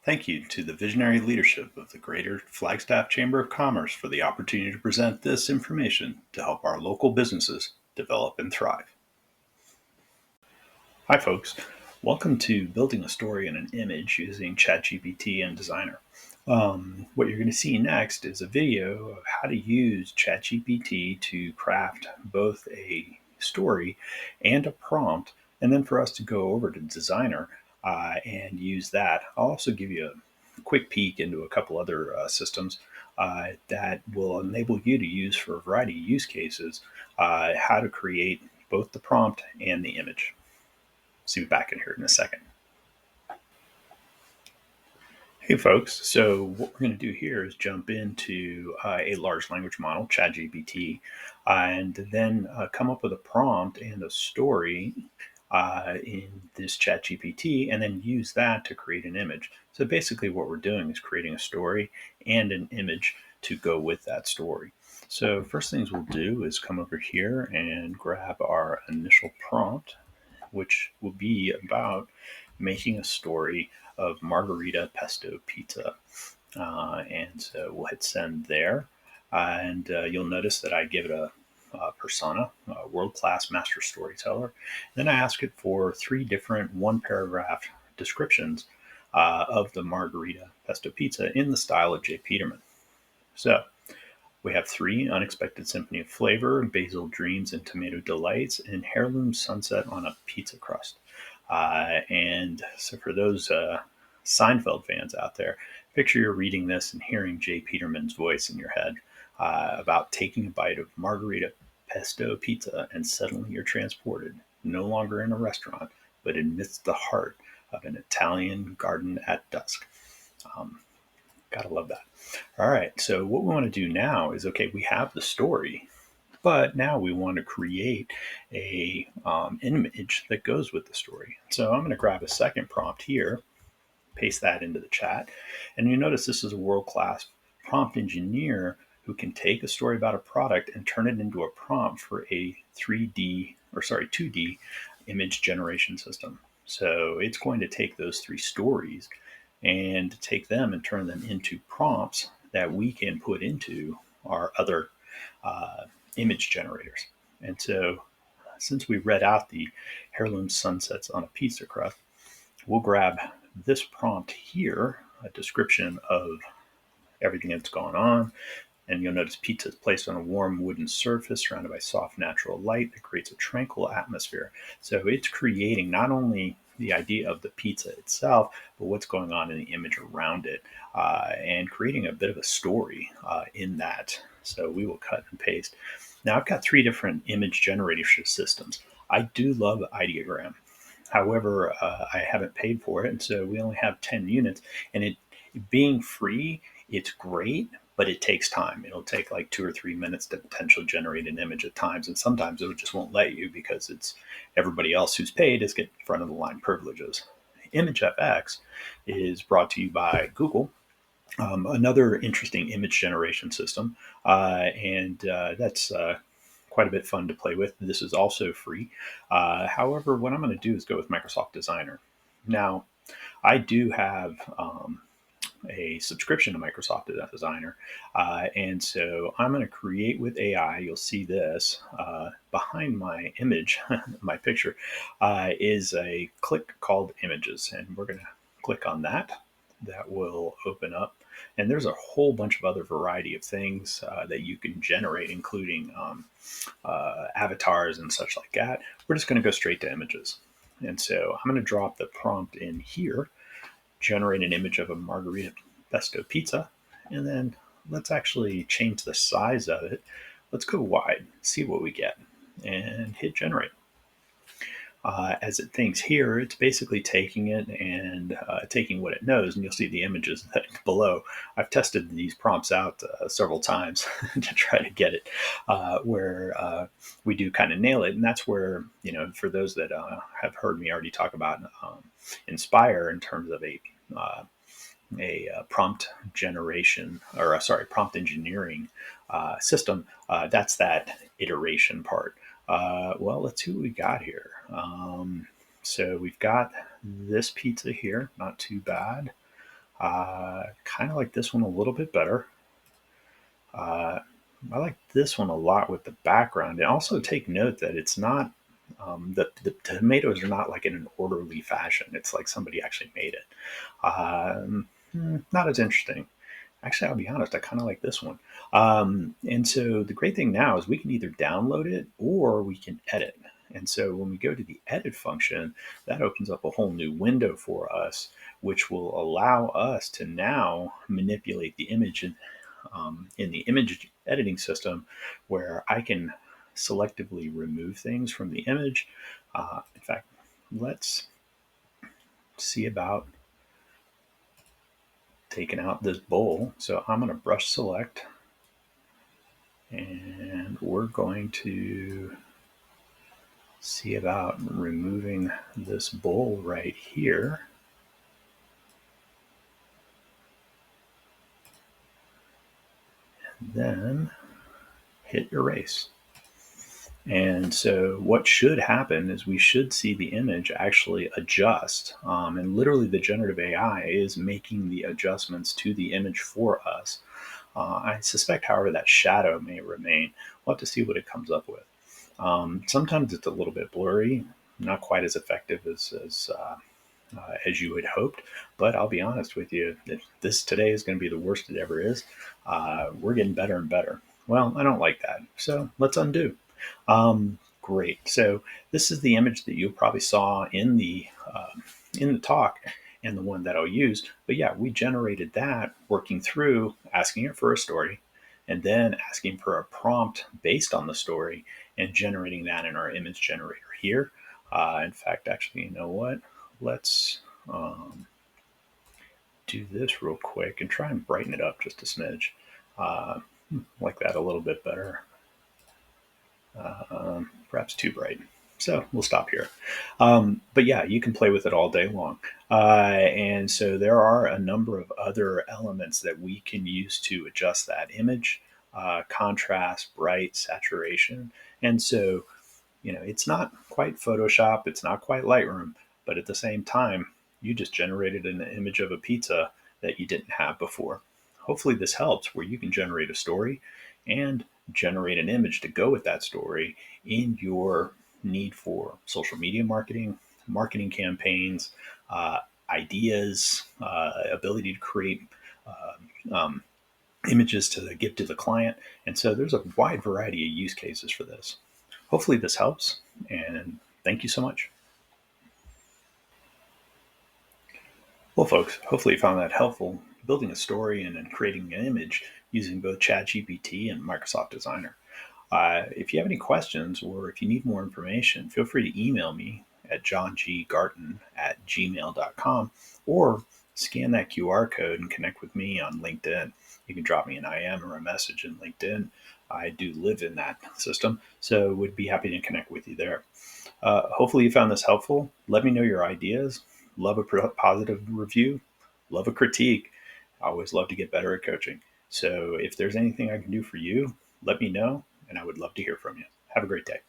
Thank you to the visionary leadership of the Greater Flagstaff Chamber of Commerce for the opportunity to present this information to help our local businesses develop and thrive. Hi, folks. Welcome to Building a Story in an Image using ChatGPT and Designer. What you're going to see next is a video of how to use ChatGPT to craft both a story and a prompt, and then for us to go over to Designer and use that. I'll also give you a quick peek into a couple other systems that will enable you to use for a variety of use cases how to create both the prompt and the image. See you back in here in a second. Hey folks, so what we're going to do here is jump into a large language model, ChatGPT, and then come up with a prompt and a story in this ChatGPT, and then use that to create an image. So basically what we're doing is creating a story and an image to go with that story. So first things we'll do is come over here and grab our initial prompt, which will be about making a story of margarita pesto pizza. And so we'll hit send there. And you'll notice that I give it a persona, a world-class master storyteller. Then I ask it for 3 different one-paragraph descriptions of the margarita pesto pizza in the style of J. Peterman. So we have 3 Unexpected Symphony of Flavor, Basil Dreams and Tomato Delights, and Heirloom Sunset on a Pizza Crust. And so for those Seinfeld fans out there, picture you're reading this and hearing J. Peterman's voice in your head about taking a bite of margarita pesto pizza and suddenly you're transported, no longer in a restaurant, but amidst the heart of an Italian garden at dusk. Gotta love that. All right, so what we want to do now is, okay, we have the story, but now we want to create a image that goes with the story. So I'm going to grab a second prompt here, paste that into the chat, and you notice this is a world-class prompt engineer who can take a story about a product and turn it into a prompt for a 2D image generation system. So it's going to take those 3 stories and take them and turn them into prompts that we can put into our other image generators. And so since we read out the heirloom sunsets on a pizza crust, we'll grab this prompt here, a description of everything that's going on. And you'll notice pizza is placed on a warm wooden surface surrounded by soft natural light that creates a tranquil atmosphere. So it's creating not only the idea of the pizza itself, but what's going on in the image around it, and creating a bit of a story in that. So we will cut and paste. Now I've got 3 different image generation systems. I do love Ideogram. However, I haven't paid for it, and so we only have 10 units. And it being free, it's great, but it takes time. It'll take like 2 or 3 minutes to potentially generate an image at times, and sometimes it just won't let you because it's everybody else who's paid is getting front of the line privileges. ImageFX is brought to you by Google, another interesting image generation system, and that's quite a bit fun to play with. This is also free. However, what I'm going to do is go with Microsoft Designer. Now, I do have a subscription to Microsoft Designer, and so I'm going to create with AI. You'll see this behind my image, my picture, is a click called Images, and we're going to click on that. That will open up, and there's a whole bunch of other variety of things that you can generate, including avatars and such like that. We're just going to go straight to images, and so I'm going to drop the prompt in here, generate an image of a margarita pesto pizza, and then let's actually change the size of it. Let's go wide, see what we get, and hit generate. As it thinks here, it's basically taking it and taking what it knows, and you'll see the images below. I've tested these prompts out several times to try to get it where we do kind of nail it, and that's where, for those that have heard me already talk about Inspire in terms of a prompt generation, or prompt engineering system, that's that iteration part. Well, let's see what we got here. So we've got this pizza here, not too bad. Kind of like this one a little bit better. Uh, I like this one a lot with the background. And also take note that it's not, the tomatoes are not like in an orderly fashion. It's like somebody actually made it. Not as interesting. Actually, I'll be honest, I kind of like this one. And so the great thing now is we can either download it or we can edit. And so when we go to the edit function, that opens up a whole new window for us, which will allow us to now manipulate the image in the image editing system, where I can selectively remove things from the image. In fact, let's see about taking out this bowl. So I'm going to brush select, and we're going to see about removing this bowl right here. Then hit erase. And so, what should happen is we should see the image actually adjust. And literally, the generative AI is making the adjustments to the image for us. I suspect, however, that shadow may remain. We'll have to see what it comes up with. Sometimes it's a little bit blurry, not quite as effective as you had hoped. But I'll be honest with you, this today is going to be the worst it ever is. We're getting better and better. Well, I don't like that. So let's undo. Great. So this is the image that you probably saw in the talk and the one that I'll use. But yeah, we generated that working through asking it for a story and then asking for a prompt based on the story and generating that in our image generator here. In fact, actually, you know what? Let's do this real quick and try and brighten it up just a smidge. Uh, like that a little bit better. Perhaps too bright. So we'll stop here. But yeah, you can play with it all day long. And so there are a number of other elements that we can use to adjust that image, contrast, bright, saturation. And so, it's not quite Photoshop, it's not quite Lightroom, but at the same time, you just generated an image of a pizza that you didn't have before. Hopefully, this helps where you can generate a story and generate an image to go with that story in your need for social media marketing, marketing campaigns, uh, ideas, ability to create um, images to give to the client. And so there's a wide variety of use cases for this. Hopefully, this helps, and thank you so much. Well, folks, hopefully you found that helpful building a story and then creating an image using both ChatGPT and Microsoft Designer. If you have any questions or if you need more information, feel free to email me at johnggartin@gmail.com or scan that QR code and connect with me on LinkedIn. You can drop me an IM or a message in LinkedIn. I do live in that system, so would be happy to connect with you there. Hopefully, you found this helpful. Let me know your ideas. Love a positive review. Love a critique. I always love to get better at coaching. So, if there's anything I can do for you, let me know, and I would love to hear from you. Have a great day.